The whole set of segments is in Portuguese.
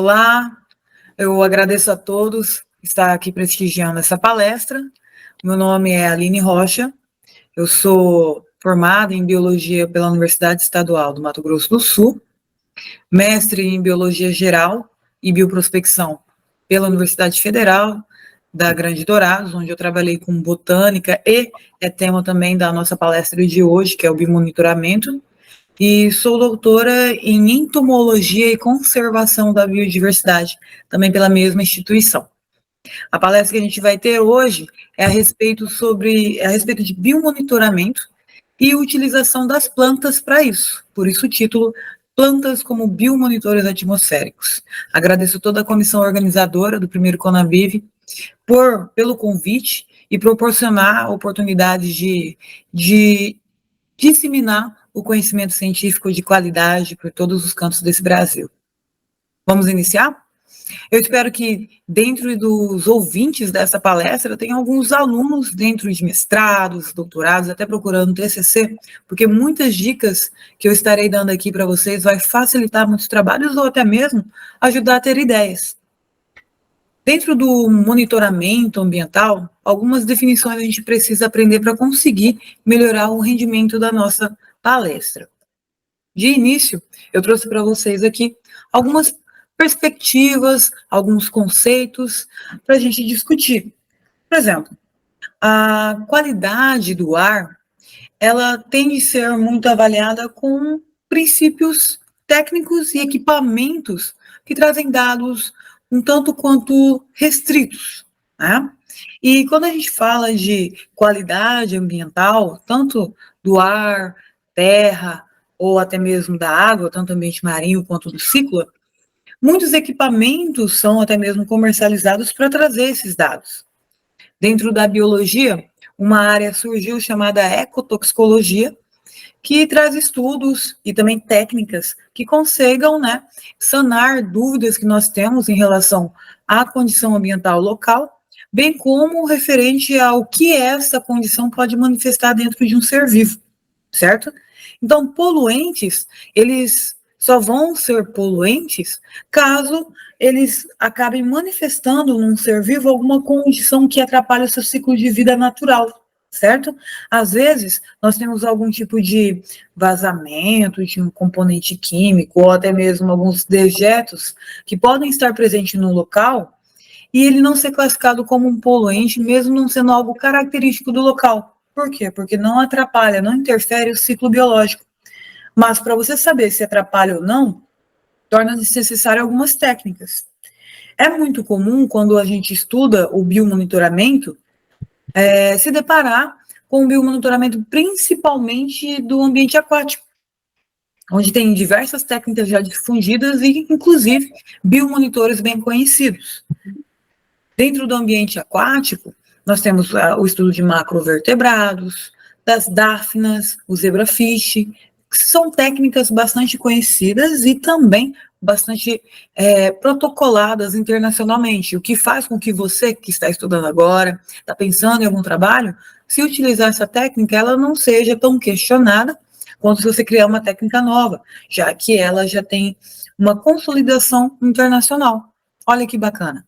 Olá, eu agradeço a todos que estão aqui prestigiando essa palestra. Meu nome é Aline Rocha, eu sou formada em Biologia pela Universidade Estadual do Mato Grosso do Sul, mestre em Biologia Geral e Bioprospecção pela Universidade Federal da Grande Dourados, onde eu trabalhei com botânica e é tema também da nossa palestra de hoje, que é o biomonitoramento. E sou doutora em entomologia e conservação da biodiversidade, também pela mesma instituição. A palestra que a gente vai ter hoje é a respeito de biomonitoramento e utilização das plantas para isso. Por isso o título, Plantas como Biomonitores Atmosféricos. Agradeço toda a comissão organizadora do primeiro Conabiv pelo convite e proporcionar a oportunidade de disseminar o conhecimento científico de qualidade por todos os cantos desse Brasil. Vamos iniciar? Eu espero que, dentro dos ouvintes dessa palestra, tenha alguns alunos dentro de mestrados, doutorados, até procurando TCC, porque muitas dicas que eu estarei dando aqui para vocês vai facilitar muitos trabalhos ou até mesmo ajudar a ter ideias. Dentro do monitoramento ambiental, algumas definições a gente precisa aprender para conseguir melhorar o rendimento da nossa palestra. De início, eu trouxe para vocês aqui algumas perspectivas, alguns conceitos para a gente discutir. Por exemplo, a qualidade do ar, ela tem de ser muito avaliada com princípios técnicos e equipamentos que trazem dados um tanto quanto restritos, né? E quando a gente fala de qualidade ambiental, tanto do ar, terra, ou até mesmo da água, tanto ambiente marinho quanto do ciclo, muitos equipamentos são até mesmo comercializados para trazer esses dados. Dentro da biologia, uma área surgiu chamada ecotoxicologia, que traz estudos e também técnicas que consigam, né, sanar dúvidas que nós temos em relação à condição ambiental local, bem como referente ao que essa condição pode manifestar dentro de um ser vivo, certo? Então, poluentes, eles só vão ser poluentes caso eles acabem manifestando num ser vivo alguma condição que atrapalhe o seu ciclo de vida natural, certo? Às vezes, nós temos algum tipo de vazamento de um componente químico, ou até mesmo alguns dejetos que podem estar presentes no local, e ele não ser classificado como um poluente, mesmo não sendo algo característico do local. Por quê? Porque não atrapalha, não interfere o ciclo biológico. Mas para você saber se atrapalha ou não, torna-se necessário algumas técnicas. É muito comum, quando a gente estuda o biomonitoramento, se deparar com o biomonitoramento principalmente do ambiente aquático, onde tem diversas técnicas já difundidas e, inclusive, biomonitores bem conhecidos. Dentro do ambiente aquático, nós temos o estudo de macrovertebrados, das dáfnias, o zebrafish, que são técnicas bastante conhecidas e também bastante protocoladas internacionalmente, o que faz com que você que está estudando agora, está pensando em algum trabalho, se utilizar essa técnica, ela não seja tão questionada quanto se você criar uma técnica nova, já que ela já tem uma consolidação internacional. Olha que bacana.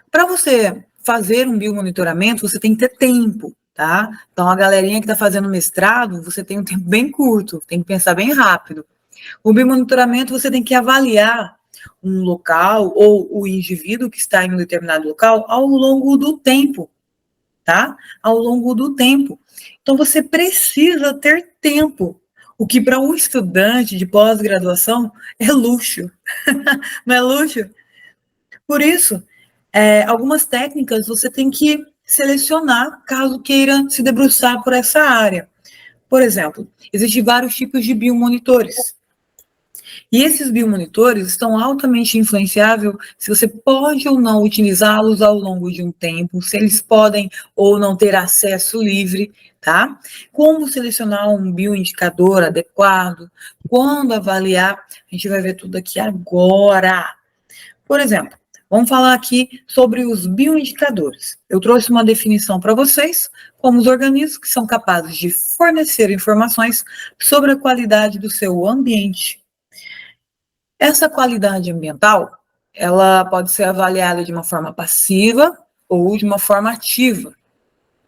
Para você fazer um biomonitoramento, você tem que ter tempo, tá? Então, a galerinha que está fazendo mestrado, você tem um tempo bem curto, tem que pensar bem rápido. O biomonitoramento, você tem que avaliar um local ou o indivíduo que está em um determinado local ao longo do tempo, tá? Ao longo do tempo. Então, você precisa ter tempo, o que para um estudante de pós-graduação é luxo. Não é luxo? Por isso, algumas técnicas você tem que selecionar caso queira se debruçar por essa área. Por exemplo, existem vários tipos de biomonitores. E esses biomonitores estão altamente influenciáveis se você pode ou não utilizá-los ao longo de um tempo, se eles podem ou não ter acesso livre, tá? Como selecionar um bioindicador adequado, quando avaliar, a gente vai ver tudo aqui agora. Por exemplo, vamos falar aqui sobre os bioindicadores. Eu trouxe uma definição para vocês, como os organismos que são capazes de fornecer informações sobre a qualidade do seu ambiente. Essa qualidade ambiental, ela pode ser avaliada de uma forma passiva ou de uma forma ativa. O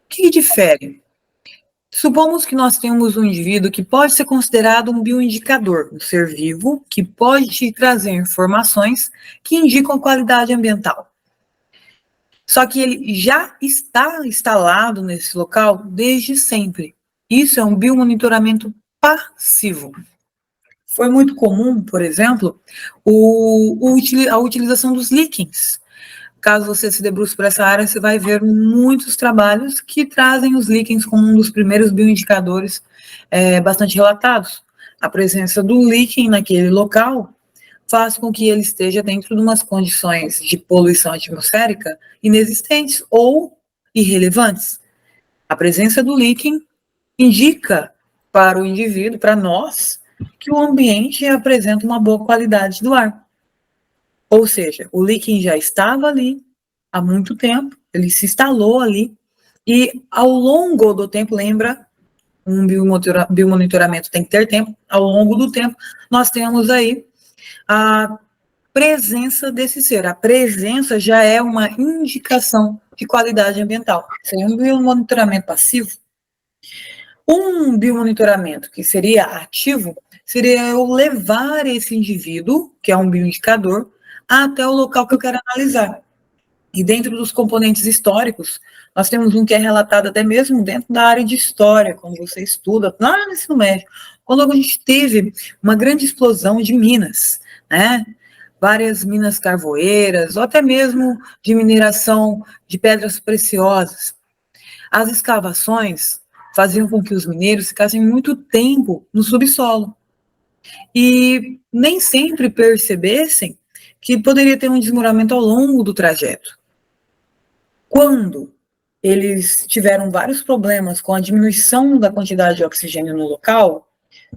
que difere? Supomos que nós temos um indivíduo que pode ser considerado um bioindicador, um ser vivo que pode te trazer informações que indicam a qualidade ambiental. Só que ele já está instalado nesse local desde sempre. Isso é um biomonitoramento passivo. Foi muito comum, por exemplo, a utilização dos líquens. Caso você se debruce por essa área, você vai ver muitos trabalhos que trazem os líquens como um dos primeiros bioindicadores bastante relatados. A presença do líquen naquele local faz com que ele esteja dentro de umas condições de poluição atmosférica inexistentes ou irrelevantes. A presença do líquen indica para o indivíduo, para nós, que o ambiente apresenta uma boa qualidade do ar. Ou seja, o líquen já estava ali há muito tempo, ele se instalou ali, e ao longo do tempo, lembra, um biomonitoramento tem que ter tempo, ao longo do tempo, nós temos aí a presença desse ser. A presença já é uma indicação de qualidade ambiental. Seria um biomonitoramento passivo. Um biomonitoramento que seria ativo seria eu levar esse indivíduo, que é um bioindicador, até o local que eu quero analisar. E dentro dos componentes históricos, nós temos um que é relatado até mesmo dentro da área de história, quando você estuda, lá no ensino médio, quando a gente teve uma grande explosão de minas, né? Várias minas carvoeiras, ou até mesmo de mineração de pedras preciosas. As escavações faziam com que os mineiros ficassem muito tempo no subsolo e nem sempre percebessem que poderia ter um desmoronamento ao longo do trajeto. Quando eles tiveram vários problemas com a diminuição da quantidade de oxigênio no local,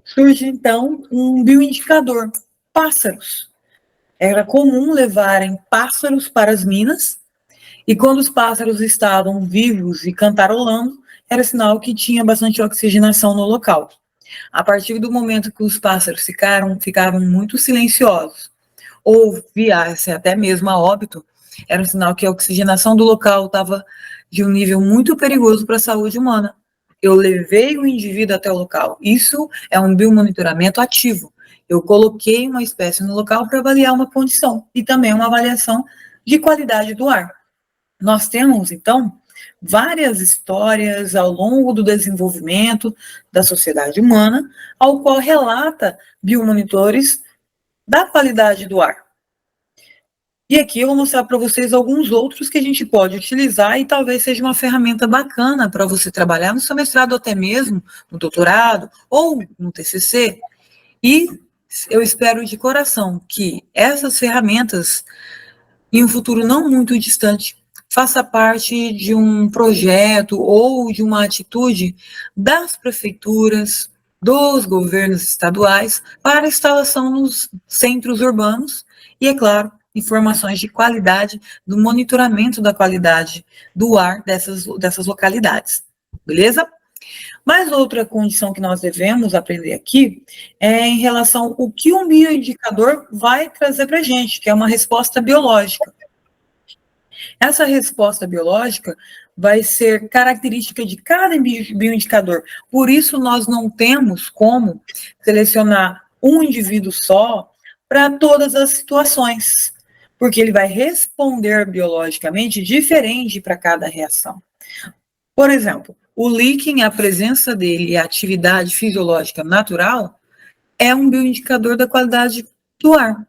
surge então um bioindicador, pássaros. Era comum levarem pássaros para as minas, e quando os pássaros estavam vivos e cantarolando, era sinal que tinha bastante oxigenação no local. A partir do momento que os pássaros ficavam muito silenciosos, ou viessem até mesmo a óbito, era um sinal que a oxigenação do local estava de um nível muito perigoso para a saúde humana. Eu levei o indivíduo até o local. Isso é um biomonitoramento ativo. Eu coloquei uma espécie no local para avaliar uma condição e também uma avaliação de qualidade do ar. Nós temos, então, várias histórias ao longo do desenvolvimento da sociedade humana, ao qual relata biomonitores da qualidade do ar. E aqui eu vou mostrar para vocês alguns outros que a gente pode utilizar e talvez seja uma ferramenta bacana para você trabalhar no seu mestrado, ou até mesmo no doutorado ou no TCC. E eu espero de coração que essas ferramentas, em um futuro não muito distante, faça parte de um projeto ou de uma atitude das prefeituras, dos governos estaduais para instalação nos centros urbanos e, é claro, informações de qualidade, do monitoramento da qualidade do ar dessas localidades, beleza? Mas outra condição que nós devemos aprender aqui é em relação ao que um bioindicador vai trazer para a gente, que é uma resposta biológica. Essa resposta biológica vai ser característica de cada bioindicador. Por isso, nós não temos como selecionar um indivíduo só para todas as situações, porque ele vai responder biologicamente diferente para cada reação. Por exemplo, o líquen, a presença dele e a atividade fisiológica natural é um bioindicador da qualidade do ar.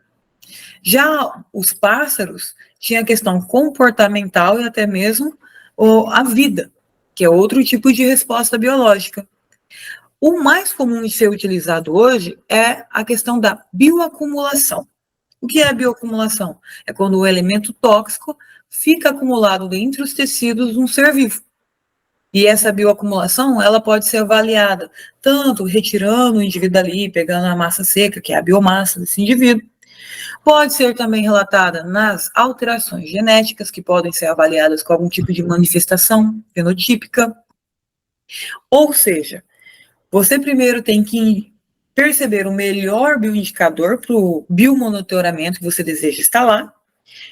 Já os pássaros tinham a questão comportamental e até mesmo a vida, que é outro tipo de resposta biológica. O mais comum de ser utilizado hoje é a questão da bioacumulação. O que é a bioacumulação? É quando o elemento tóxico fica acumulado dentro dos tecidos de um ser vivo. E essa bioacumulação, ela pode ser avaliada tanto retirando o indivíduo dali, pegando a massa seca, que é a biomassa desse indivíduo. Pode ser também relatada nas alterações genéticas, que podem ser avaliadas com algum tipo de manifestação fenotípica. Ou seja, você primeiro tem que perceber o melhor bioindicador para o biomonitoramento que você deseja instalar,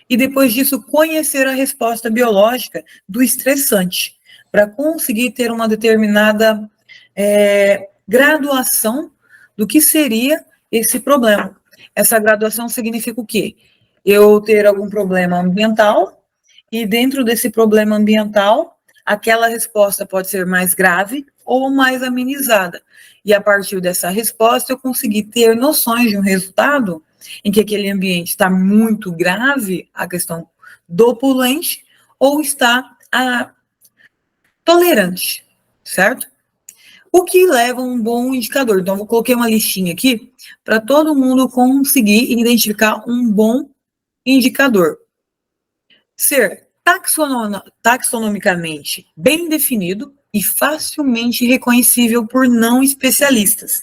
e depois disso conhecer a resposta biológica do estressante, para conseguir ter uma determinada graduação do que seria esse problema. Essa graduação significa o quê? Eu ter algum problema ambiental, e dentro desse problema ambiental, aquela resposta pode ser mais grave ou mais amenizada. E a partir dessa resposta, eu consegui ter noções de um resultado em que aquele ambiente está muito grave, a questão do poluente, ou está tolerante, certo? O que leva a um bom indicador. Então, eu coloquei uma listinha aqui para todo mundo conseguir identificar um bom indicador. Ser taxonomicamente bem definido e facilmente reconhecível por não especialistas.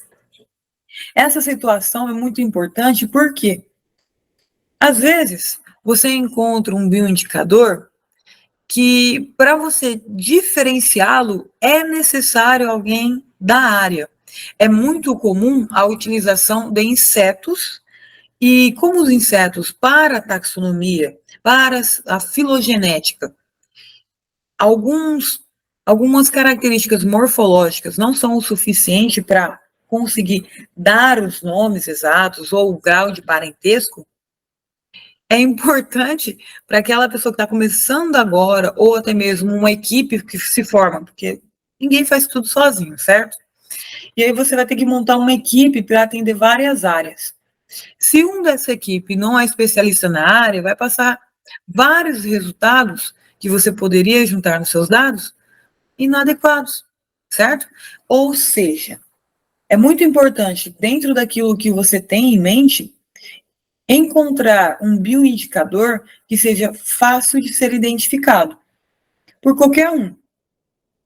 Essa situação é muito importante porque, às vezes, você encontra um bioindicador que, para você diferenciá-lo, é necessário alguém da área. É muito comum a utilização de insetos, e como os insetos, para a taxonomia, para a filogenética, algumas características morfológicas não são o suficiente para conseguir dar os nomes exatos ou o grau de parentesco, é importante para aquela pessoa que está começando agora, ou até mesmo uma equipe que se forma, porque ninguém faz tudo sozinho, certo? E aí você vai ter que montar uma equipe para atender várias áreas. Se um dessa equipe não é especialista na área, vai passar vários resultados que você poderia juntar nos seus dados inadequados, certo? Ou seja, é muito importante, dentro daquilo que você tem em mente, encontrar um bioindicador que seja fácil de ser identificado por qualquer um.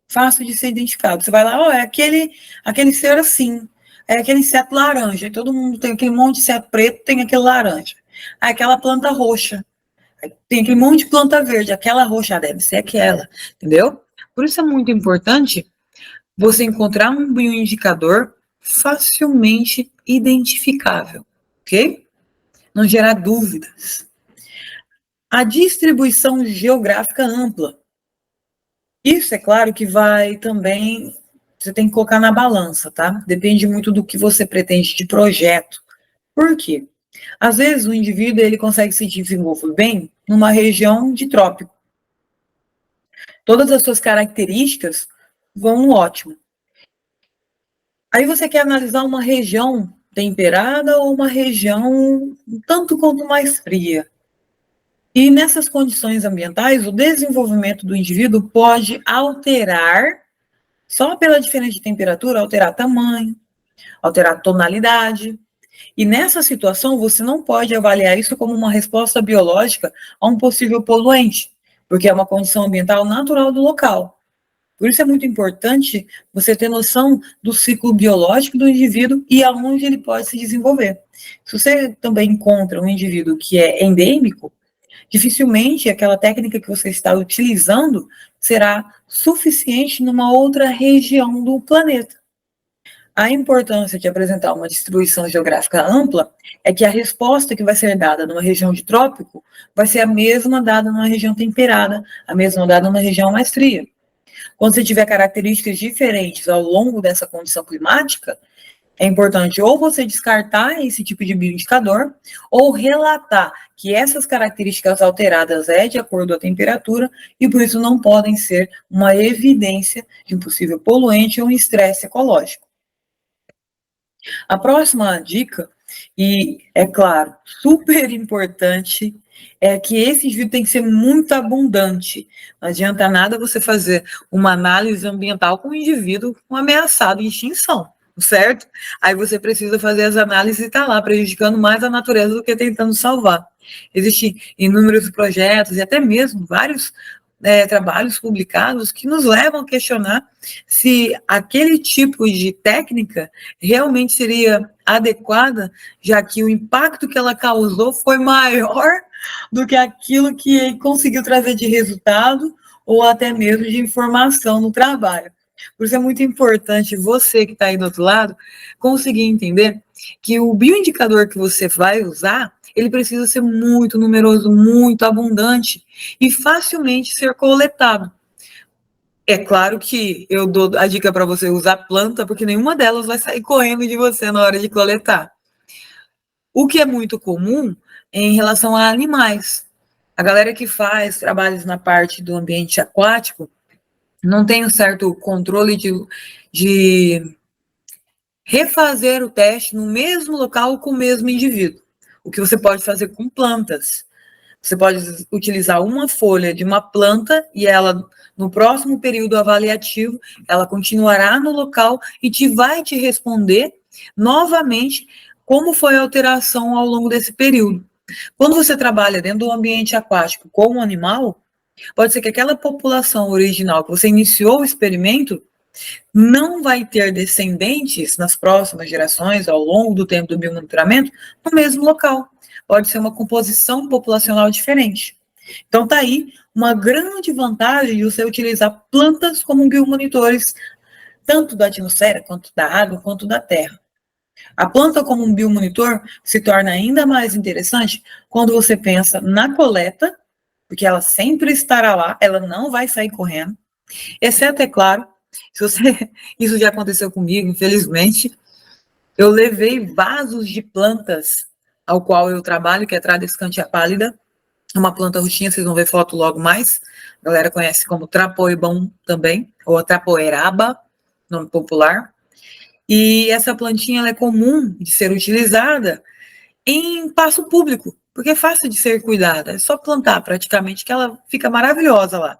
Fácil de ser identificado. Você vai lá, é aquele ser assim, é aquele inseto laranja. E todo mundo tem aquele monte de inseto preto, tem aquele laranja. Aquela planta roxa. Tem aquele monte de planta verde. Aquela roxa deve ser aquela, entendeu? Por isso é muito importante você encontrar um bioindicador facilmente identificável, ok? Não gerar dúvidas. A distribuição geográfica ampla. Isso é claro que vai também, você tem que colocar na balança, tá? Depende muito do que você pretende de projeto. Por quê? Às vezes o indivíduo ele consegue se desenvolver bem numa região de trópico. Todas as suas características vão ótimo. Aí você quer analisar uma região temperada ou uma região um tanto quanto mais fria. E nessas condições ambientais, o desenvolvimento do indivíduo pode alterar, só pela diferença de temperatura, alterar tamanho, alterar tonalidade. E nessa situação, você não pode avaliar isso como uma resposta biológica a um possível poluente, porque é uma condição ambiental natural do local. Por isso é muito importante você ter noção do ciclo biológico do indivíduo e aonde ele pode se desenvolver. Se você também encontra um indivíduo que é endêmico, dificilmente aquela técnica que você está utilizando será suficiente numa outra região do planeta. A importância de apresentar uma distribuição geográfica ampla é que a resposta que vai ser dada numa região de trópico vai ser a mesma dada numa região temperada, a mesma dada numa região mais fria. Quando você tiver características diferentes ao longo dessa condição climática, é importante ou você descartar esse tipo de bioindicador, ou relatar que essas características alteradas é de acordo com a temperatura e por isso não podem ser uma evidência de um possível poluente ou um estresse ecológico. A próxima dica, e é claro, super importante, é que esse indivíduo tem que ser muito abundante. Não adianta nada você fazer uma análise ambiental com um indivíduo ameaçado de extinção, certo? Aí você precisa fazer as análises e está lá prejudicando mais a natureza do que tentando salvar. Existem inúmeros projetos e até mesmo vários trabalhos publicados que nos levam a questionar se aquele tipo de técnica realmente seria adequada, já que o impacto que ela causou foi maior do que aquilo que conseguiu trazer de resultado ou até mesmo de informação no trabalho. Por isso é muito importante você que está aí do outro lado conseguir entender que o bioindicador que você vai usar, ele precisa ser muito numeroso, muito abundante e facilmente ser coletado. É claro que eu dou a dica para você usar planta, porque nenhuma delas vai sair correndo de você na hora de coletar. O que é muito comum é em relação a animais. A galera que faz trabalhos na parte do ambiente aquático não tem um certo controle de refazer o teste no mesmo local com o mesmo indivíduo. O que você pode fazer com plantas. Você pode utilizar uma folha de uma planta e ela, no próximo período avaliativo, ela continuará no local e vai te responder novamente como foi a alteração ao longo desse período. Quando você trabalha dentro do ambiente aquático com um animal, pode ser que aquela população original que você iniciou o experimento não vai ter descendentes nas próximas gerações, ao longo do tempo do biomonitoramento, no mesmo local. Pode ser uma composição populacional diferente. Então, está aí uma grande vantagem de você utilizar plantas como biomonitores, tanto da atmosfera, quanto da água, quanto da terra. A planta como um biomonitor se torna ainda mais interessante quando você pensa na coleta, porque ela sempre estará lá, ela não vai sair correndo, exceto, é claro, se você, isso já aconteceu comigo, infelizmente, eu levei vasos de plantas ao qual eu trabalho, que é Tradescantia pálida, uma planta roxinha, vocês vão ver foto logo mais, a galera conhece como trapoebão também, ou a trapoeraba, nome popular, e essa plantinha ela é comum de ser utilizada em espaço público, porque é fácil de ser cuidada, é só plantar praticamente que ela fica maravilhosa lá,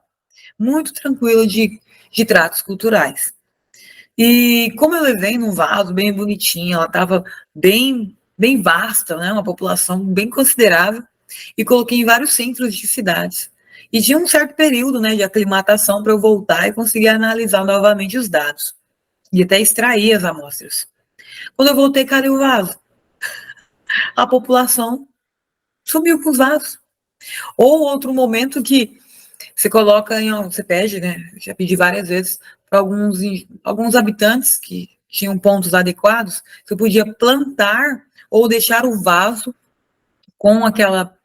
muito tranquila de tratos culturais. E como eu levei num vaso bem bonitinho, ela estava bem vasta, né, uma população bem considerável, e coloquei em vários centros de cidades. E tinha um certo período, né, de aclimatação para eu voltar e conseguir analisar novamente os dados, e até extrair as amostras. Quando eu voltei, cadê o vaso? A população sumiu com os vasos. Ou outro momento que você coloca você pede, né? Já pedi várias vezes para alguns habitantes que tinham pontos adequados, você podia plantar ou deixar o vaso com aquela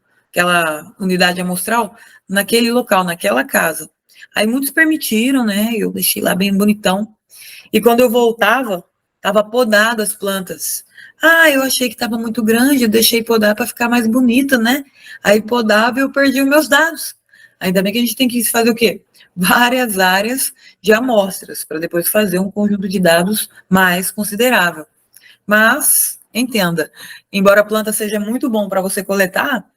unidade amostral naquele local, naquela casa. Aí muitos permitiram, né? Eu deixei lá bem bonitão. E quando eu voltava, estava podado as plantas. Ah, eu achei que estava muito grande, eu deixei podar para ficar mais bonita, né? Aí podava e eu perdi os meus dados. Ainda bem que a gente tem que fazer o quê? Várias áreas de amostras, para depois fazer um conjunto de dados mais considerável. Mas, entenda, embora a planta seja muito bom para você coletar,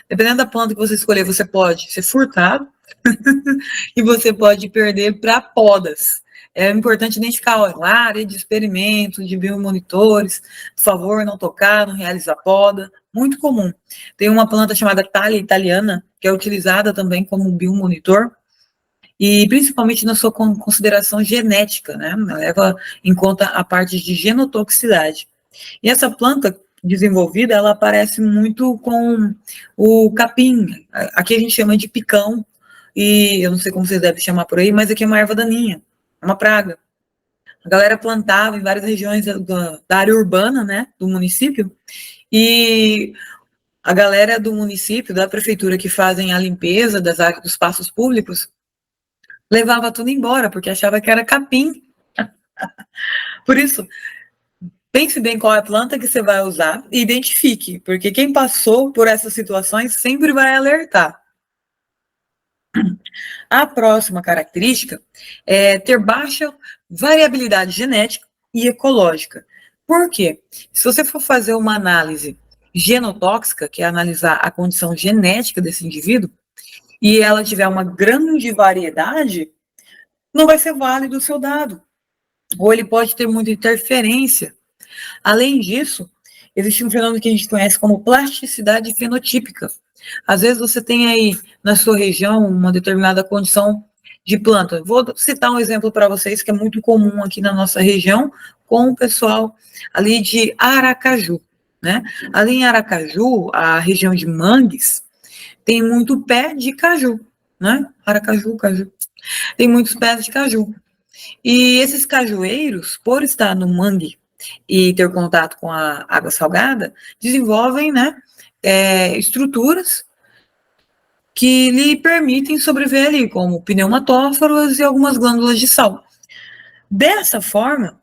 dependendo da planta que você escolher, você pode ser furtado e você pode perder para podas. É importante identificar a área de experimento, de biomonitores, por favor, não tocar, não realizar poda, muito comum. Tem uma planta chamada Thalia italiana, que é utilizada também como biomonitor, e principalmente na sua consideração genética, né? Leva em conta a parte de genotoxicidade. E essa planta desenvolvida, ela aparece muito com o capim, aqui a gente chama de picão, e eu não sei como vocês devem chamar por aí, mas aqui é uma erva daninha, é uma praga. A galera plantava em várias regiões da área urbana, né, do município, e a galera do município, da prefeitura que fazem a limpeza das áreas dos espaços públicos, levava tudo embora, porque achava que era capim. Por isso, pense bem qual é a planta que você vai usar e identifique, porque quem passou por essas situações sempre vai alertar. A próxima característica é ter baixa variabilidade genética e ecológica. Por quê? Se você for fazer uma análise genotóxica, que é analisar a condição genética desse indivíduo, e ela tiver uma grande variedade, não vai ser válido o seu dado. Ou ele pode ter muita interferência. Além disso, existe um fenômeno que a gente conhece como plasticidade fenotípica. Às vezes você tem aí na sua região uma determinada condição de planta. Vou citar um exemplo para vocês que é muito comum aqui na nossa região com o pessoal ali de Aracaju, né? Ali em Aracaju, a região de Mangues, tem muito pé de caju, né? Aracaju, caju. Tem muitos pés de caju. E esses cajueiros, por estar no mangue e ter contato com a água salgada, desenvolvem, né, estruturas que lhe permitem sobreviver ali, como pneumatóforos e algumas glândulas de sal. Dessa forma,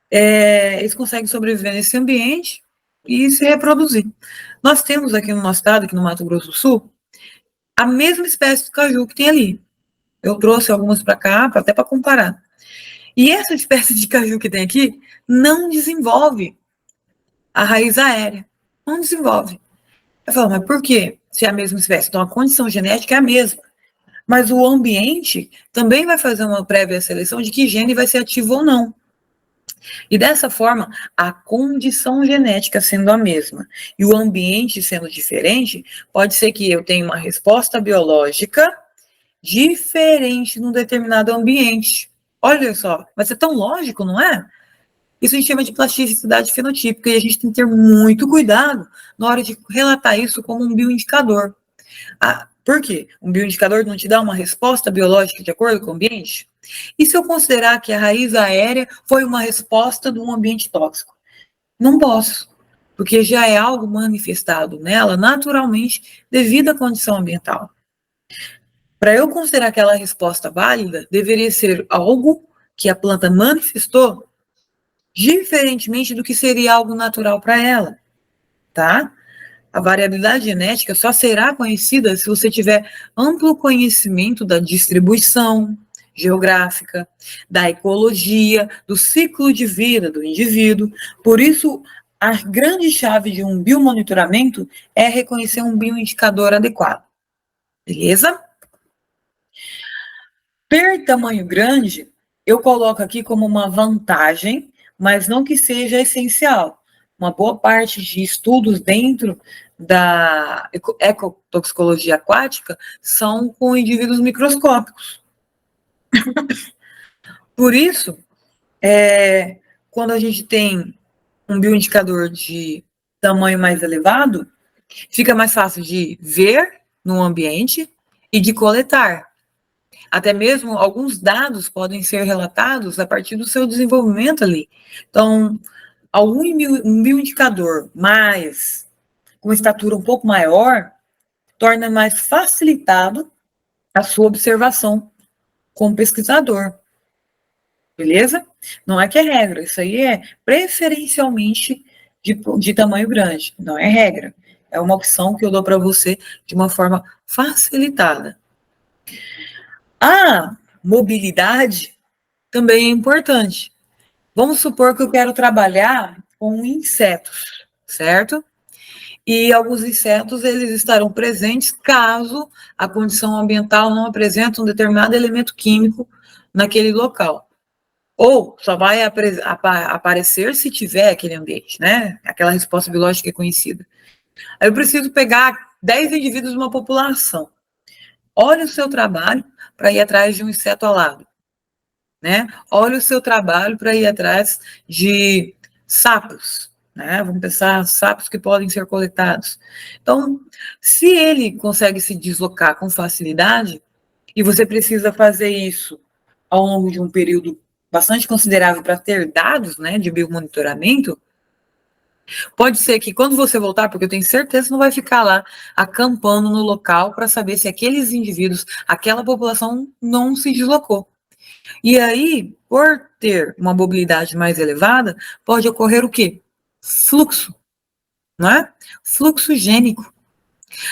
eles conseguem sobreviver nesse ambiente e se reproduzir. Nós temos aqui no nosso estado, aqui no Mato Grosso do Sul, a mesma espécie de caju que tem ali. Eu trouxe algumas para cá, até para comparar. E essa espécie de caju que tem aqui não desenvolve a raiz aérea. Não desenvolve. Eu falo, mas por quê? Se é a mesma espécie. Então, a condição genética é a mesma. Mas o ambiente também vai fazer uma prévia seleção de que gene vai ser ativo ou não. E dessa forma, a condição genética sendo a mesma e o ambiente sendo diferente, pode ser que eu tenha uma resposta biológica diferente num determinado ambiente. Olha só, mas é tão lógico, não é? Isso a gente chama de plasticidade fenotípica e a gente tem que ter muito cuidado na hora de relatar isso como um bioindicador. Por quê? Um bioindicador não te dá uma resposta biológica de acordo com o ambiente? E se eu considerar que a raiz aérea foi uma resposta de um ambiente tóxico? Não posso, porque já é algo manifestado nela naturalmente devido à condição ambiental. Para eu considerar aquela resposta válida, deveria ser algo que a planta manifestou diferentemente do que seria algo natural para ela, tá? A variabilidade genética só será conhecida se você tiver amplo conhecimento da distribuição geográfica, da ecologia, do ciclo de vida do indivíduo. Por isso, a grande chave de um biomonitoramento é reconhecer um bioindicador adequado. Beleza? Per tamanho grande, eu coloco aqui como uma vantagem, mas não que seja essencial. Uma boa parte de estudos dentro da ecotoxicologia aquática são com indivíduos microscópicos. Por isso, quando a gente tem um bioindicador de tamanho mais elevado, fica mais fácil de ver no ambiente e de coletar. Até mesmo alguns dados podem ser relatados a partir do seu desenvolvimento ali. Então, um bioindicador mais, com estatura um pouco maior, torna mais facilitado a sua observação como pesquisador. Beleza? Não é que é regra, isso aí é preferencialmente de tamanho grande, não é regra. É uma opção que eu dou para você de uma forma facilitada. A mobilidade também é importante. Vamos supor que eu quero trabalhar com insetos, certo? E alguns insetos, eles estarão presentes caso a condição ambiental não apresente um determinado elemento químico naquele local. Ou só vai aparecer se tiver aquele ambiente, né? Aquela resposta biológica é conhecida. Aí eu preciso pegar 10 indivíduos de uma população. Olha o seu trabalho para ir atrás de um inseto alado, né? Olha o seu trabalho para ir atrás de sapos, né? Vamos pensar sapos que podem ser coletados. Então, se ele consegue se deslocar com facilidade e você precisa fazer isso ao longo de um período bastante considerável para ter dados, né, de biomonitoramento, pode ser que quando você voltar, porque eu tenho certeza que não vai ficar lá acampando no local para saber se aqueles indivíduos, aquela população não se deslocou. E aí, por ter uma mobilidade mais elevada, pode ocorrer o quê? Fluxo, não é? Fluxo gênico.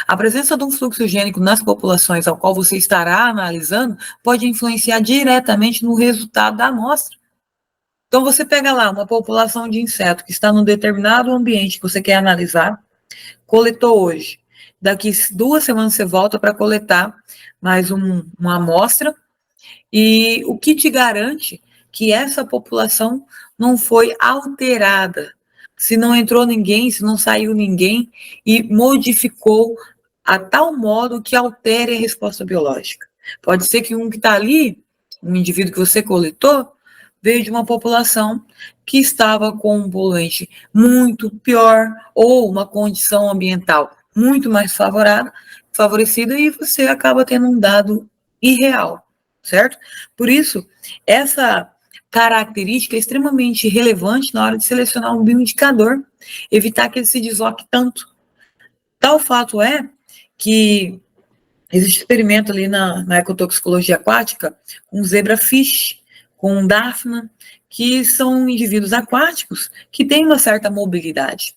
A presença de um fluxo gênico nas populações ao qual você estará analisando pode influenciar diretamente no resultado da amostra. Então, você pega lá uma população de inseto que está num determinado ambiente que você quer analisar, coletou hoje. Daqui 2 semanas você volta para coletar mais uma amostra. E o que te garante que essa população não foi alterada? Se não entrou ninguém, se não saiu ninguém e modificou a tal modo que altere a resposta biológica. Pode ser que um que está ali, um indivíduo que você coletou, veio de uma população que estava com um poluente muito pior ou uma condição ambiental muito mais favorecida e você acaba tendo um dado irreal, certo? Por isso, essa característica é extremamente relevante na hora de selecionar um bioindicador, evitar que ele se desloque tanto Tal fato é que existe experimento ali na ecotoxicologia aquática com zebrafish, com Daphna, que são indivíduos aquáticos que têm uma certa mobilidade.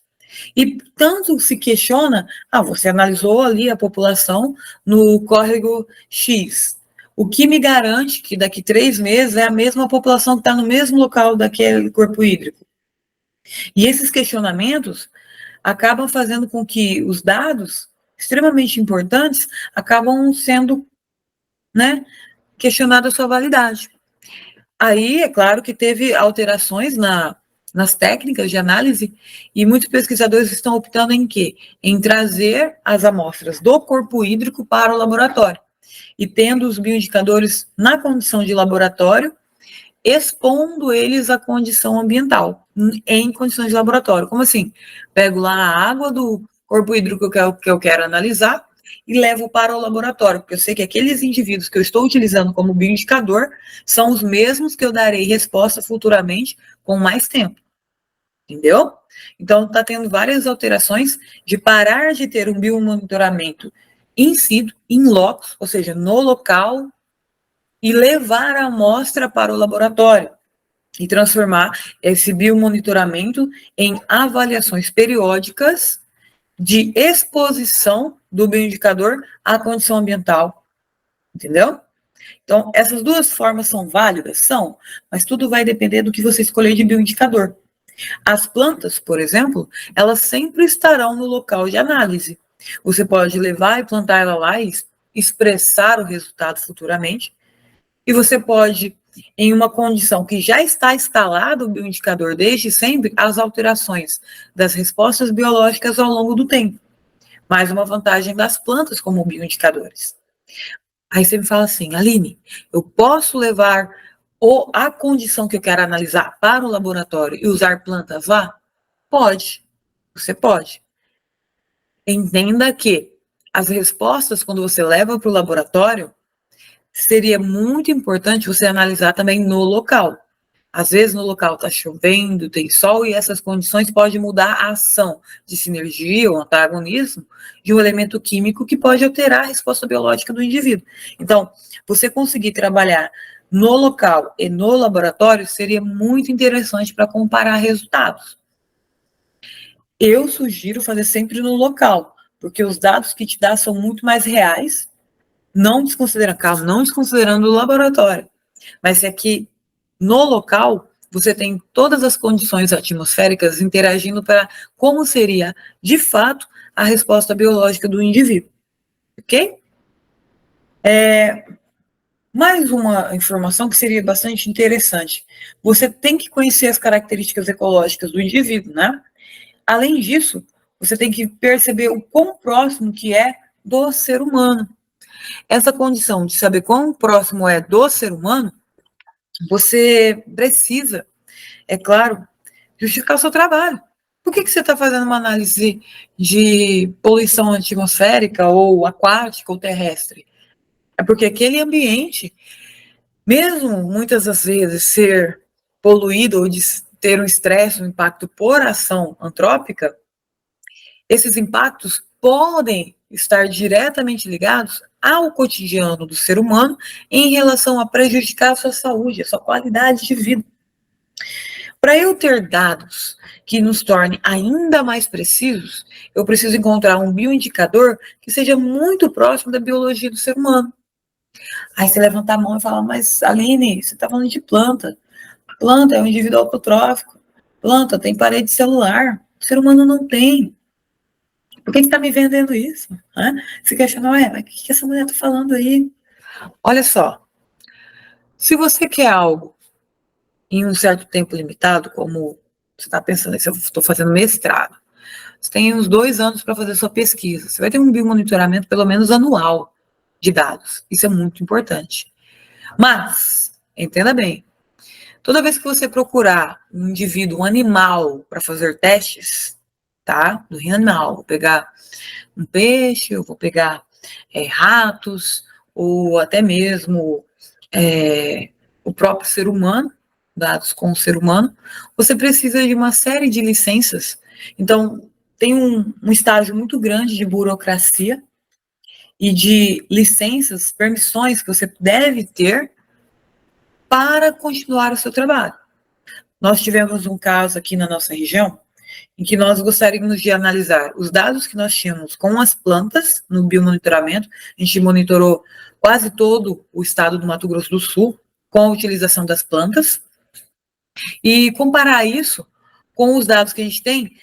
E tanto se questiona, você analisou ali a população no córrego X. O que me garante que daqui 3 meses é a mesma população que está no mesmo local daquele corpo hídrico? E esses questionamentos acabam fazendo com que os dados extremamente importantes acabam sendo, né, questionados a sua validade. Aí, é claro que teve alterações nas técnicas de análise e muitos pesquisadores estão optando em quê? Em trazer as amostras do corpo hídrico para o laboratório e tendo os bioindicadores na condição de laboratório, expondo eles à condição ambiental, em condições de laboratório. Como assim? Pego lá a água do corpo hídrico que eu quero analisar e levo para o laboratório, porque eu sei que aqueles indivíduos que eu estou utilizando como bioindicador são os mesmos que eu darei resposta futuramente com mais tempo. Entendeu? Então, está tendo várias alterações de parar de ter um biomonitoramento in situ, in loco, ou seja, no local, e levar a amostra para o laboratório e transformar esse biomonitoramento em avaliações periódicas de exposição do bioindicador à condição ambiental, entendeu? Então, essas duas formas são válidas? São, mas tudo vai depender do que você escolher de bioindicador. As plantas, por exemplo, elas sempre estarão no local de análise. Você pode levar e plantar ela lá e expressar o resultado futuramente, e você pode, em uma condição que já está instalado o bioindicador desde sempre, as alterações das respostas biológicas ao longo do tempo. Mais uma vantagem das plantas como bioindicadores. Aí você me fala assim, Aline, eu posso levar a condição que eu quero analisar para o laboratório e usar plantas lá? Pode, você pode. Entenda que as respostas, quando você leva para o laboratório, seria muito importante você analisar também no local. Às vezes no local está chovendo, tem sol, e essas condições podem mudar a ação de sinergia ou antagonismo de um elemento químico que pode alterar a resposta biológica do indivíduo. Então, você conseguir trabalhar no local e no laboratório seria muito interessante para comparar resultados. Eu sugiro fazer sempre no local, porque os dados que te dá são muito mais reais, não desconsiderando o laboratório, mas se aqui no local você tem todas as condições atmosféricas interagindo para como seria, de fato, a resposta biológica do indivíduo, ok? Mais uma informação que seria bastante interessante. Você tem que conhecer as características ecológicas do indivíduo, né? Além disso, você tem que perceber o quão próximo que é do ser humano. Essa condição de saber quão próximo é do ser humano, você precisa, é claro, justificar o seu trabalho. Por que você está fazendo uma análise de poluição atmosférica ou aquática ou terrestre? É porque aquele ambiente, mesmo muitas das vezes ser poluído ou de ter um estresse, um impacto por ação antrópica, esses impactos podem estar diretamente ligados ao cotidiano do ser humano em relação a prejudicar a sua saúde, a sua qualidade de vida. Para eu ter dados que nos tornem ainda mais precisos, eu preciso encontrar um bioindicador que seja muito próximo da biologia do ser humano. Aí você levanta a mão e fala, mas Aline, você está falando de planta. Planta é um indivíduo autotrófico. Planta tem parede celular. O ser humano não tem. Por que está me vendendo isso? Se questiona, mas o que essa mulher está falando aí? Olha só, se você quer algo em um certo tempo limitado, como você está pensando, se eu estou fazendo mestrado, você tem uns 2 anos para fazer sua pesquisa, você vai ter um biomonitoramento pelo menos anual de dados, isso é muito importante. Mas, entenda bem, toda vez que você procurar um indivíduo, um animal, para fazer testes, tá? Do reino animal, vou pegar um peixe, eu vou pegar ratos, ou até mesmo o próprio ser humano, dados com o ser humano, você precisa de uma série de licenças. Então, tem um estágio muito grande de burocracia e de licenças, permissões que você deve ter para continuar o seu trabalho. Nós tivemos um caso aqui na nossa região em que nós gostaríamos de analisar os dados que nós tínhamos com as plantas no biomonitoramento. A gente monitorou quase todo o estado do Mato Grosso do Sul com a utilização das plantas e comparar isso com os dados que a gente tem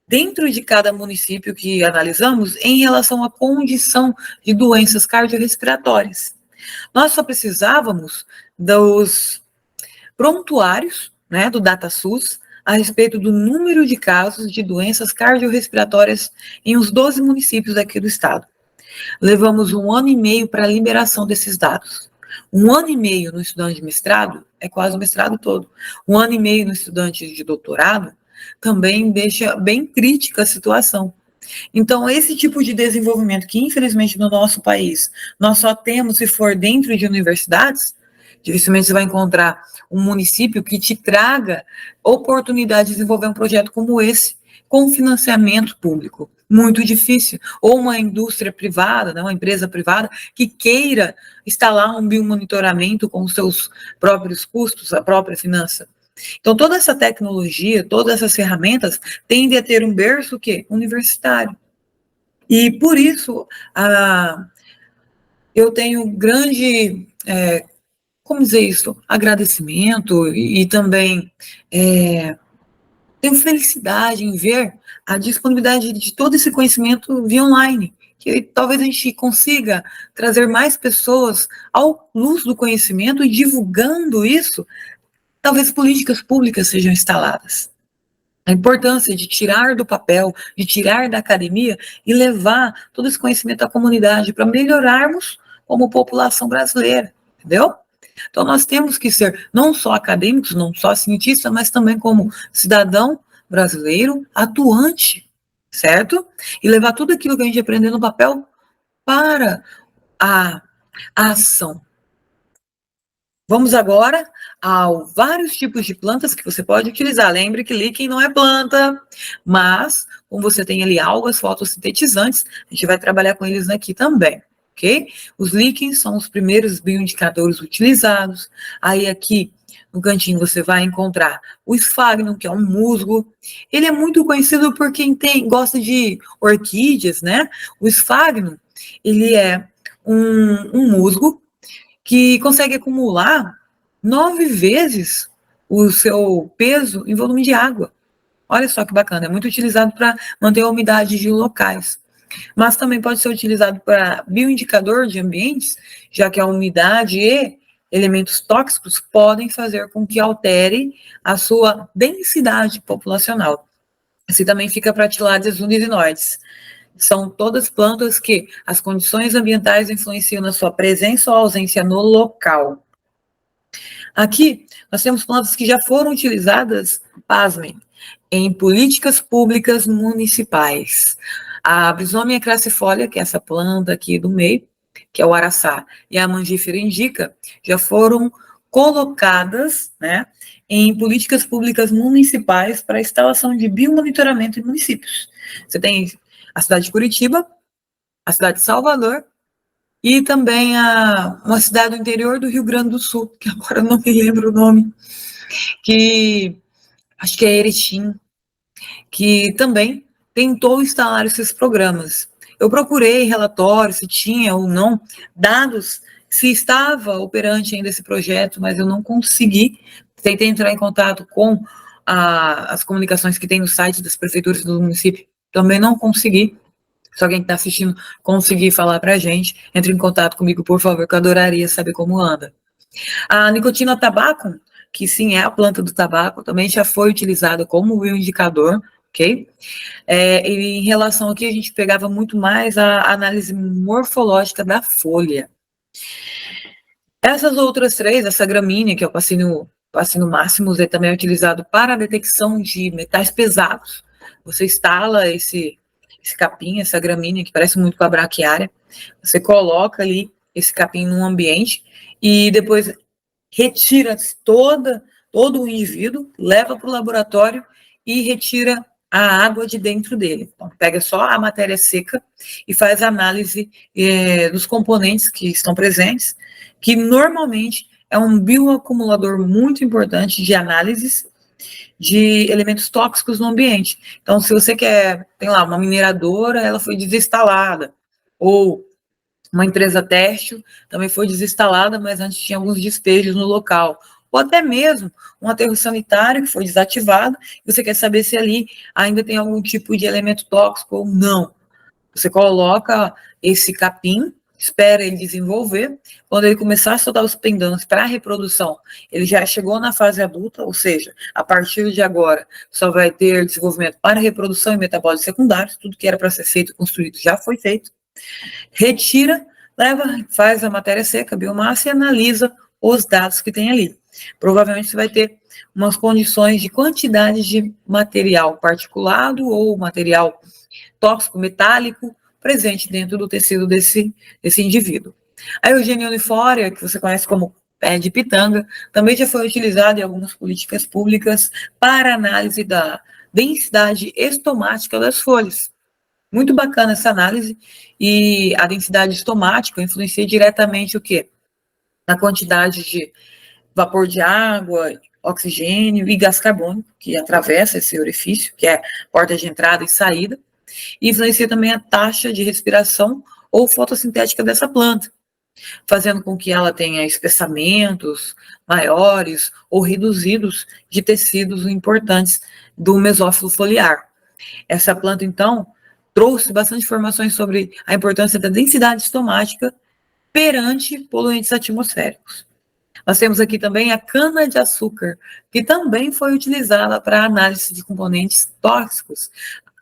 dentro de cada município que analisamos em relação à condição de doenças cardiorrespiratórias. Nós só precisávamos dos prontuários, né, do DataSUS, a respeito do número de casos de doenças cardiorrespiratórias em uns 12 municípios aqui do estado. Levamos 1 ano e meio para a liberação desses dados. 1 ano e meio no estudante de mestrado é quase o mestrado todo. 1 ano e meio no estudante de doutorado também deixa bem crítica a situação. Então, esse tipo de desenvolvimento que, infelizmente, no nosso país, nós só temos se for dentro de universidades, dificilmente você vai encontrar um município que te traga oportunidade de desenvolver um projeto como esse, com financiamento público. Muito difícil. Ou uma indústria privada, né, uma empresa privada, que queira instalar um biomonitoramento com os seus próprios custos, a própria finança. Então, toda essa tecnologia, todas essas ferramentas tendem a ter um berço o quê? Universitário. E por isso, eu tenho grande, como dizer isso, agradecimento e também tenho felicidade em ver a disponibilidade de todo esse conhecimento via online, que talvez a gente consiga trazer mais pessoas ao luz do conhecimento e divulgando isso, talvez políticas públicas sejam instaladas. A importância de tirar do papel, de tirar da academia e levar todo esse conhecimento à comunidade para melhorarmos como população brasileira, entendeu? Então, nós temos que ser não só acadêmicos, não só cientistas, mas também como cidadão brasileiro atuante, certo? E levar tudo aquilo que a gente aprendeu no papel para a ação. Vamos agora a vários tipos de plantas que você pode utilizar. Lembre que líquen não é planta, mas como você tem ali algas fotossintetizantes, a gente vai trabalhar com eles aqui também, ok? Os líquens são os primeiros bioindicadores utilizados. Aí aqui no cantinho você vai encontrar o esfagno, que é um musgo. Ele é muito conhecido por quem gosta de orquídeas, né? O esfagno, ele é um musgo que consegue acumular 9 vezes o seu peso em volume de água. Olha só que bacana, é muito utilizado para manter a umidade de locais. Mas também pode ser utilizado para bioindicador de ambientes, já que a umidade e elementos tóxicos podem fazer com que altere a sua densidade populacional. Assim também fica para tiládeas unirinoides. São todas plantas que as condições ambientais influenciam na sua presença ou ausência no local. Aqui, nós temos plantas que já foram utilizadas, pasmem, em políticas públicas municipais. A Brysomia crassifólia, que é essa planta aqui do meio, que é o araçá, e a mangífera indica, já foram colocadas, né, em políticas públicas municipais para a instalação de biomonitoramento em municípios. Você tem a cidade de Curitiba, a cidade de Salvador e também uma cidade do interior do Rio Grande do Sul, que agora eu não me lembro o nome, que acho que é Erechim, que também tentou instalar esses programas. Eu procurei relatórios, se tinha ou não dados, se estava operante ainda esse projeto, mas eu não consegui. Tentei entrar em contato com as comunicações que tem no site das prefeituras do município, também não consegui. Se alguém que está assistindo conseguir falar para a gente, entre em contato comigo, por favor, que eu adoraria saber como anda. A nicotina tabaco, que sim é a planta do tabaco, também já foi utilizada como bioindicador, ok? E em relação aqui, a gente pegava muito mais a análise morfológica da folha. Essas outras três, essa gramínea, que é o Pacino maximus, é também utilizado para a detecção de metais pesados. Você instala esse capim, essa gramínea, que parece muito com a braquiária, você coloca ali esse capim num ambiente e depois retira todo o indivíduo, leva para o laboratório e retira a água de dentro dele. Então, pega só a matéria seca e faz a análise dos componentes que estão presentes, que normalmente é um bioacumulador muito importante de análises de elementos tóxicos no ambiente. Então, se você quer, tem lá, uma mineradora, ela foi desinstalada, ou uma empresa têxtil também foi desinstalada, mas antes tinha alguns despejos no local. Ou até mesmo um aterro sanitário que foi desativado, e você quer saber se ali ainda tem algum tipo de elemento tóxico ou não. Você coloca esse capim, espera ele desenvolver, quando ele começar a soltar os pendões para a reprodução, ele já chegou na fase adulta, ou seja, a partir de agora só vai ter desenvolvimento para reprodução e metabólitos secundários, tudo que era para ser feito, construído, já foi feito. Retira, leva, faz a matéria seca, a biomassa, e analisa os dados que tem ali. Provavelmente você vai ter umas condições de quantidade de material particulado ou material tóxico metálico presente dentro do tecido desse indivíduo. A Eugenia unifolia, que você conhece como pé de pitanga, também já foi utilizada em algumas políticas públicas para análise da densidade estomática das folhas. Muito bacana essa análise, e a densidade estomática influencia diretamente o quê? Na quantidade de vapor de água, oxigênio e gás carbônico que atravessa esse orifício, que é porta de entrada e saída, e influencia também a taxa de respiração ou fotossintética dessa planta, fazendo com que ela tenha espessamentos maiores ou reduzidos de tecidos importantes do mesófilo foliar. Essa planta, então, trouxe bastante informações sobre a importância da densidade estomática perante poluentes atmosféricos. Nós temos aqui também a cana-de-açúcar, que também foi utilizada para análise de componentes tóxicos.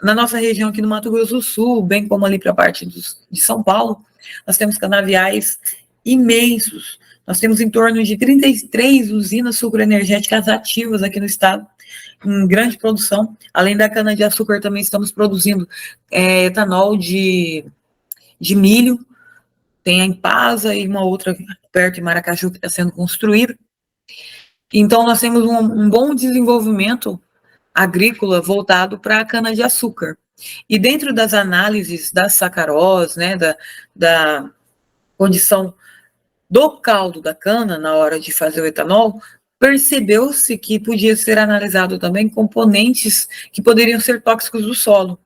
Na nossa região aqui no Mato Grosso do Sul, bem como ali para a parte de São Paulo, nós temos canaviais imensos. Nós temos em torno de 33 usinas sucroenergéticas ativas aqui no estado, em grande produção. Além da cana-de-açúcar, também estamos produzindo etanol de milho. Tem a Impasa e uma outra perto em Maracaju que está sendo construída. Então, nós temos um bom desenvolvimento agrícola voltado para a cana-de-açúcar. E dentro das análises da sacarose, né, da condição do caldo da cana na hora de fazer o etanol, percebeu-se que podia ser analisado também componentes que poderiam ser tóxicos do solo.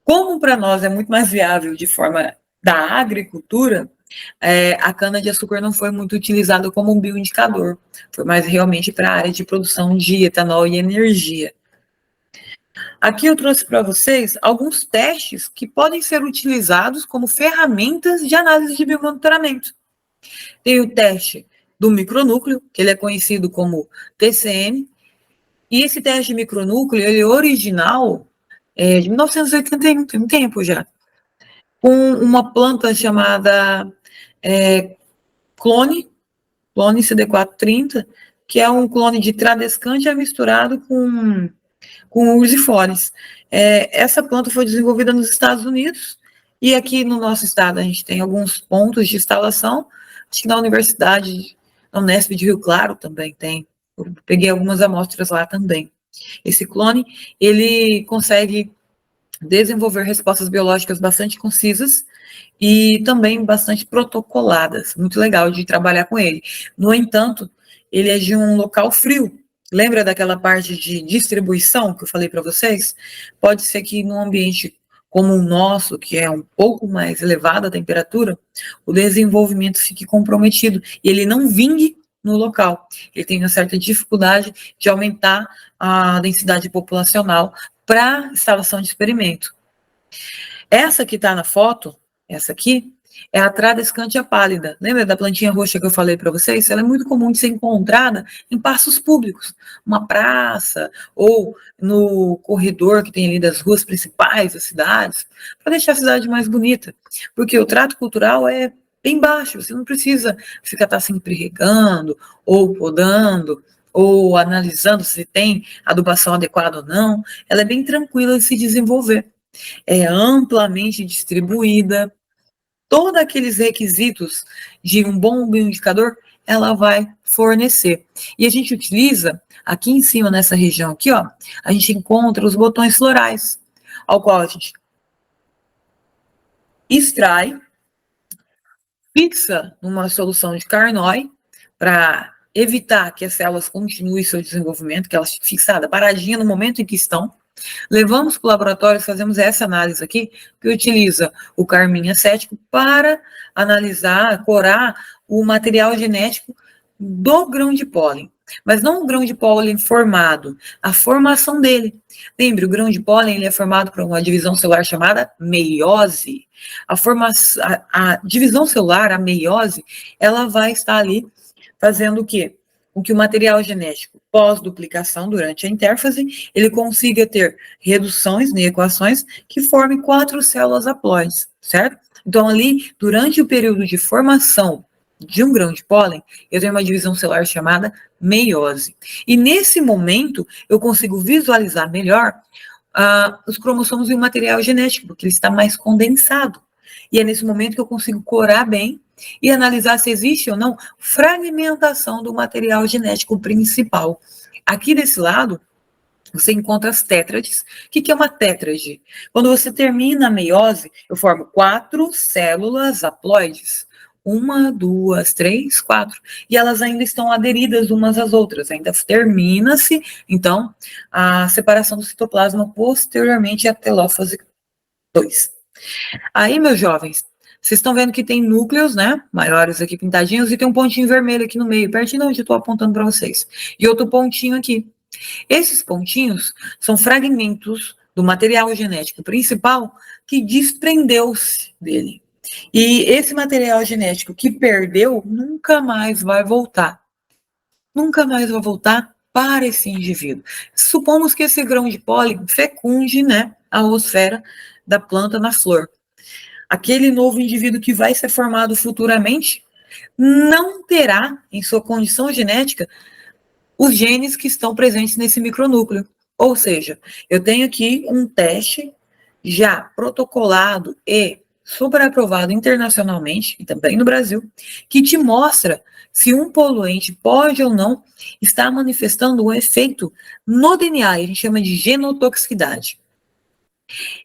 Como para nós é muito mais viável de forma da agricultura, a cana-de-açúcar não foi muito utilizada como um bioindicador, foi mais realmente para a área de produção de etanol e energia. Aqui eu trouxe para vocês alguns testes que podem ser utilizados como ferramentas de análise de biomonitoramento. Tem o teste do micronúcleo, que ele é conhecido como TCM, e esse teste de micronúcleo, ele é original de 1981, tem um tempo já, com uma planta chamada clone CD430, que é um clone de Tradescantia misturado com ursifores. Essa planta foi desenvolvida nos Estados Unidos, e aqui no nosso estado a gente tem alguns pontos de instalação. Acho que na Universidade, na Unesp de Rio Claro também tem. Eu peguei algumas amostras lá também. Esse clone, ele consegue desenvolver respostas biológicas bastante concisas e também bastante protocoladas. Muito legal de trabalhar com ele. No entanto, ele é de um local frio. Lembra daquela parte de distribuição que eu falei para vocês? Pode ser que num ambiente como o nosso, que é um pouco mais elevada a temperatura, o desenvolvimento fique comprometido e ele não vingue no local. Ele tem uma certa dificuldade de aumentar a densidade populacional para instalação de experimento. Essa que está na foto, essa aqui, é a Tradescantia pálida. Lembra da plantinha roxa que eu falei para vocês? Ela é muito comum de ser encontrada em passos públicos, uma praça ou no corredor que tem ali das ruas principais das cidades, para deixar a cidade mais bonita. Porque o trato cultural é bem baixo, você não precisa ficar sempre regando ou podando ou analisando se tem adubação adequada ou não. Ela é bem tranquila de se desenvolver. É amplamente distribuída. Todos aqueles requisitos de um bom bioindicador, ela vai fornecer. E a gente utiliza, aqui em cima, nessa região aqui, ó, a gente encontra os botões florais, ao qual a gente extrai, fixa numa solução de Carnoy, para evitar que as células continuem seu desenvolvimento, que elas fiquem fixadas, paradinha no momento em que estão. Levamos para o laboratório, fazemos essa análise aqui, que utiliza o carmim acético para analisar, corar o material genético do grão de pólen. Mas não o grão de pólen formado, a formação dele. Lembre, o grão de pólen ele é formado por uma divisão celular chamada meiose. A divisão celular, a meiose, ela vai estar ali fazendo o quê? Com que o material genético, pós-duplicação durante a intérfase, ele consiga ter reduções em equações que formem 4 células haploides, certo? Então, ali, durante o período de formação de um grão de pólen, eu tenho uma divisão celular chamada meiose. E nesse momento, eu consigo visualizar melhor os cromossomos e o material genético, porque ele está mais condensado. E é nesse momento que eu consigo corar bem e analisar se existe ou não fragmentação do material genético principal. Aqui desse lado, você encontra as tétrades. O que é uma tétrade? Quando você termina a meiose, eu formo 4 células haploides. 1, 2, 3, 4. E elas ainda estão aderidas umas às outras. Ainda termina-se, então, a separação do citoplasma posteriormente à telófase 2. Aí, meus jovens, vocês estão vendo que tem núcleos, né, maiores aqui pintadinhos, e tem um pontinho vermelho aqui no meio, pertinho de onde eu estou apontando para vocês. E outro pontinho aqui. Esses pontinhos são fragmentos do material genético principal que desprendeu-se dele. E esse material genético que perdeu nunca mais vai voltar. Nunca mais vai voltar para esse indivíduo. Supomos que esse grão de pólen fecunde, né, a oosfera da planta na flor. Aquele novo indivíduo que vai ser formado futuramente não terá, em sua condição genética, os genes que estão presentes nesse micronúcleo. Ou seja, eu tenho aqui um teste já protocolado e superaprovado internacionalmente, e também no Brasil, que te mostra se um poluente pode ou não estar manifestando um efeito no DNA, a gente chama de genotoxicidade.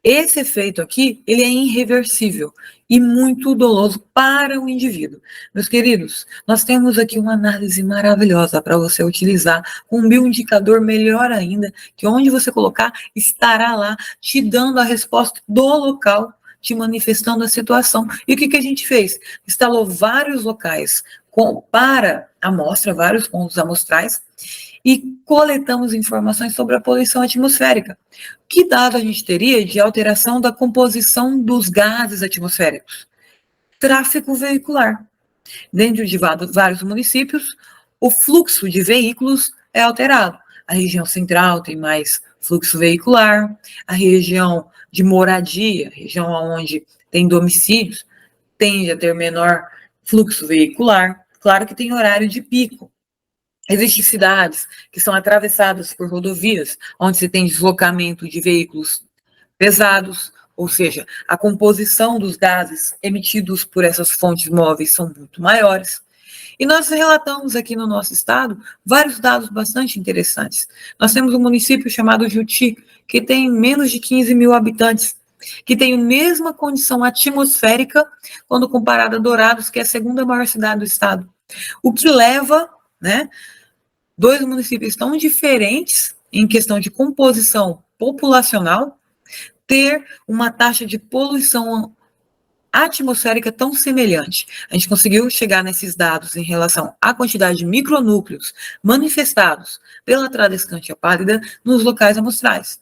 Esse efeito aqui, ele é irreversível e muito doloso para o indivíduo. Meus queridos, nós temos aqui uma análise maravilhosa para você utilizar, com um bioindicador melhor ainda, que onde você colocar, estará lá te dando a resposta do local, te manifestando a situação. E o que a gente fez? Instalou vários locais para amostra, vários pontos amostrais, e coletamos informações sobre a poluição atmosférica. Que dado a gente teria de alteração da composição dos gases atmosféricos? Tráfego veicular. Dentro de vários municípios, o fluxo de veículos é alterado. A região central tem mais fluxo veicular, a região de moradia, região onde tem domicílios, tende a ter menor fluxo veicular. Claro que tem horário de pico. Existem cidades que são atravessadas por rodovias, onde se tem deslocamento de veículos pesados, ou seja, a composição dos gases emitidos por essas fontes móveis são muito maiores. E nós relatamos aqui no nosso estado vários dados bastante interessantes. Nós temos um município chamado Juti, que tem menos de 15 mil habitantes, que tem a mesma condição atmosférica quando comparado a Dourados, que é a segunda maior cidade do estado. O que leva, né, 2 municípios tão diferentes em questão de composição populacional, ter uma taxa de poluição atmosférica tão semelhante. A gente conseguiu chegar nesses dados em relação à quantidade de micronúcleos manifestados pela tradescântia pálida nos locais amostrais.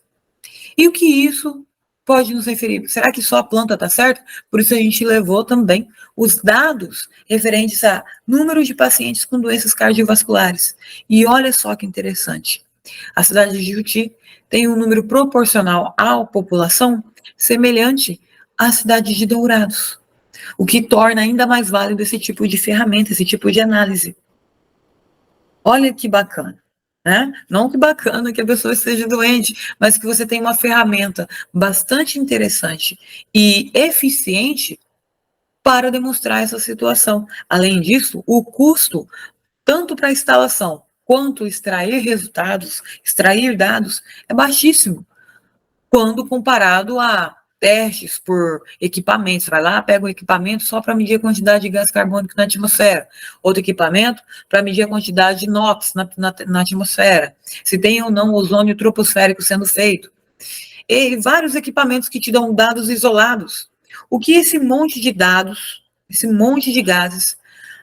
E o que isso pode nos referir? Será que só a planta está certa? Por isso a gente levou também os dados referentes a número de pacientes com doenças cardiovasculares. E olha só que interessante. A cidade de Juti tem um número proporcional à população semelhante à cidade de Dourados, o que torna ainda mais válido esse tipo de ferramenta, esse tipo de análise. Olha que bacana. Né? Não que bacana que a pessoa esteja doente, mas que você tem uma ferramenta bastante interessante e eficiente para demonstrar essa situação. Além disso, o custo, tanto para a instalação quanto extrair resultados, extrair dados, é baixíssimo, quando comparado a testes por equipamentos. Você vai lá, pega um equipamento só para medir a quantidade de gás carbônico na atmosfera, outro equipamento para medir a quantidade de NOx na atmosfera, se tem ou não ozônio troposférico sendo feito, e vários equipamentos que te dão dados isolados. O que esse monte de dados, esse monte de gases,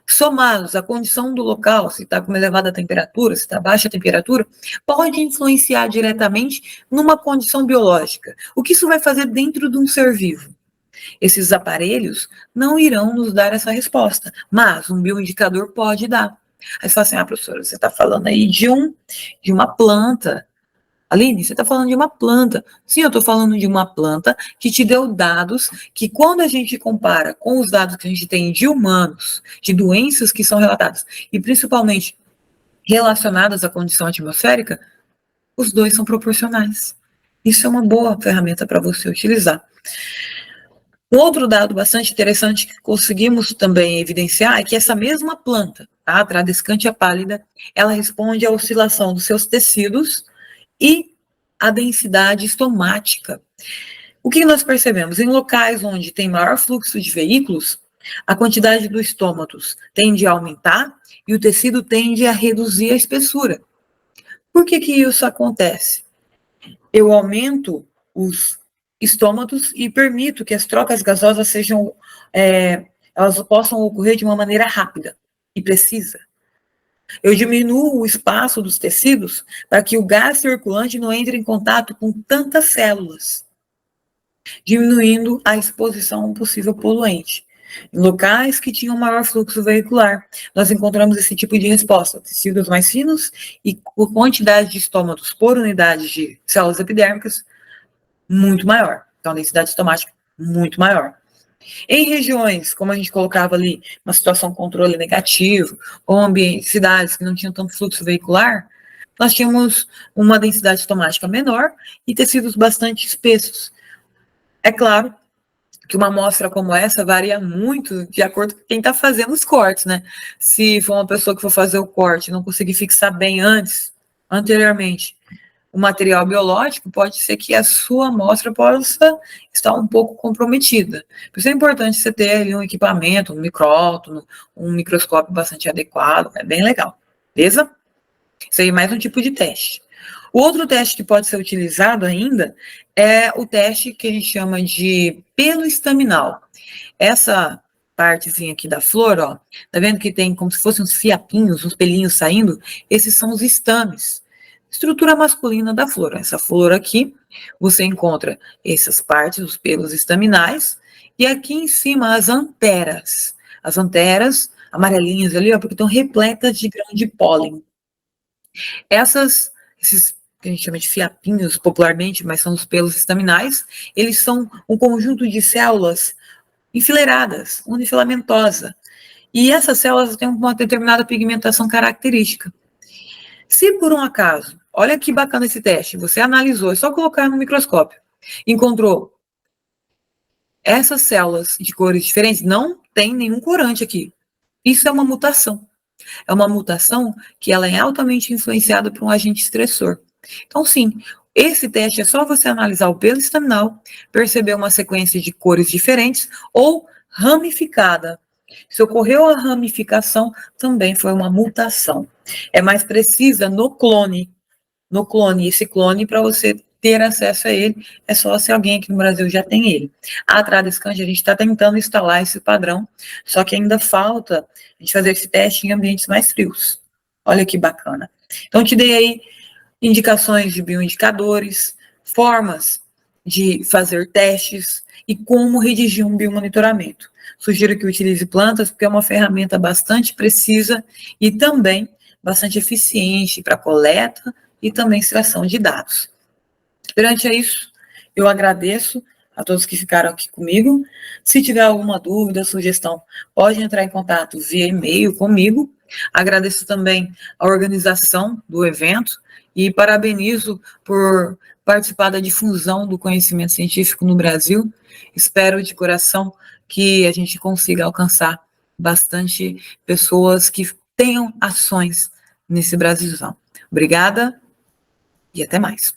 somados à condição do local, se está com uma elevada temperatura, se está baixa temperatura, pode influenciar diretamente numa condição biológica. O que isso vai fazer dentro de um ser vivo? Esses aparelhos não irão nos dar essa resposta, mas um bioindicador pode dar. Aí você fala assim, professora, você está falando aí de uma planta. Aline, você está falando de uma planta. Sim, eu estou falando de uma planta que te deu dados que, quando a gente compara com os dados que a gente tem de humanos, de doenças que são relatadas, e principalmente relacionadas à condição atmosférica, os dois são proporcionais. Isso é uma boa ferramenta para você utilizar. Um outro dado bastante interessante que conseguimos também evidenciar é que essa mesma planta, a Tradescantia pálida, ela responde à oscilação dos seus tecidos e a densidade estomática. O que nós percebemos? Em locais onde tem maior fluxo de veículos, a quantidade dos estômatos tende a aumentar e o tecido tende a reduzir a espessura. Por que isso acontece? Eu aumento os estômatos e permito que as trocas gasosas sejam, elas possam ocorrer de uma maneira rápida e precisa. Eu diminuo o espaço dos tecidos para que o gás circulante não entre em contato com tantas células, diminuindo a exposição a um possível poluente. Em locais que tinham maior fluxo veicular, nós encontramos esse tipo de resposta: tecidos mais finos e com quantidade de estômatos por unidade de células epidérmicas muito maior. Então, a densidade estomática muito maior. Em regiões, como a gente colocava ali, uma situação de controle negativo, ou cidades que não tinham tanto fluxo veicular, nós tínhamos uma densidade estomática menor e tecidos bastante espessos. É claro que uma amostra como essa varia muito de acordo com quem está fazendo os cortes, né? Se for uma pessoa que for fazer o corte e não conseguir fixar bem anteriormente, o material biológico, pode ser que a sua amostra possa estar um pouco comprometida. Por isso é importante você ter ali um equipamento, um micrótono, um microscópio bastante adequado, é bem legal, beleza? Isso aí é mais um tipo de teste. O outro teste que pode ser utilizado ainda é o teste que a gente chama de pelo estaminal. Essa partezinha aqui da flor, ó, tá vendo que tem como se fossem uns fiapinhos, uns pelinhos saindo? Esses são os estames. Estrutura masculina da flor. Essa flor aqui, você encontra essas partes, os pelos estaminais, e aqui em cima as anteras. As anteras amarelinhas ali, ó, porque estão repletas de grão de pólen. Esses que a gente chama de fiapinhos popularmente, mas são os pelos estaminais, eles são um conjunto de células enfileiradas, unifilamentosa. E essas células têm uma determinada pigmentação característica. Se por um acaso, olha que bacana esse teste, você analisou, é só colocar no microscópio, encontrou essas células de cores diferentes, não tem nenhum corante aqui. Isso é uma mutação. É uma mutação que ela é altamente influenciada por um agente estressor. Então, sim, esse teste é só você analisar o pelo estaminal, perceber uma sequência de cores diferentes ou ramificada. Se ocorreu a ramificação, também foi uma mutação. É mais precisa no clone. Esse clone, para você ter acesso a ele, é só se alguém aqui no Brasil já tem ele. A Tradescantia, a gente está tentando instalar esse padrão, só que ainda falta a gente fazer esse teste em ambientes mais frios. Olha que bacana. Então, te dei aí indicações de bioindicadores, formas de fazer testes e como redigir um biomonitoramento. Sugiro que utilize plantas, porque é uma ferramenta bastante precisa e também bastante eficiente para coleta e também extração de dados. Perante a isso, eu agradeço a todos que ficaram aqui comigo. Se tiver alguma dúvida, sugestão, pode entrar em contato via e-mail comigo. Agradeço também a organização do evento e parabenizo por participar da difusão do conhecimento científico no Brasil. Espero de coração que a gente consiga alcançar bastante pessoas que tenham ações nesse Brasilzão. Obrigada e até mais.